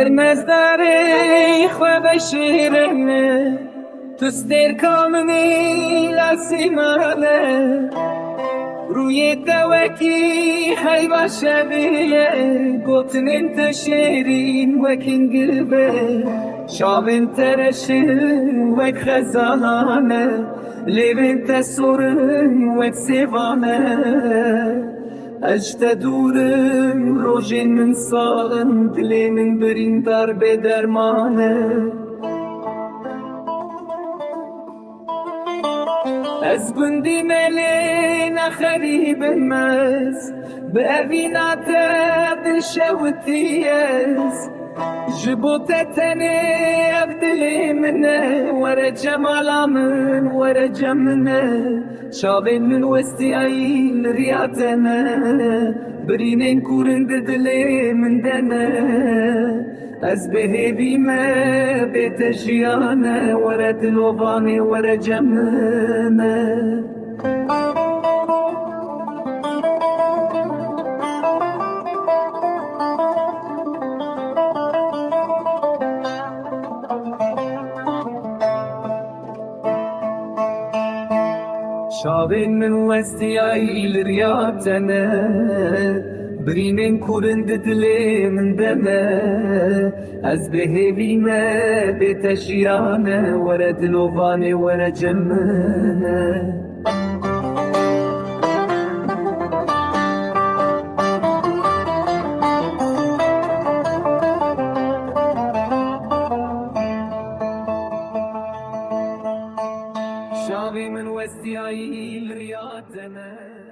نظری خواب شیرینه تو ستر کامنی لسیمانه روی دوکی حیوه شبیه گوتن انت شیرین وکین گربه شابن ترشن وک خزانه لیبن تسورن وک سیوانه اجت دورم روژن من ساغن دلی من برین در به درمانه از گندی ملی نخریب المز به اوینات دل شوتیز جبوت تنی افدلی منه ور جمالا من ور جمنه شابین من وستی ایل ریاتنه برینین کورند دلی من دنه از بهیبی ما بیت جیانه ور دلوبانی ور جمنه شابین من وستی ایل ریاتنه برینین کورند دلی من دمه از بهیوی ما بیت جیانه ور دلوبانی ور جمنه شابی من وستی ایل ریاتنه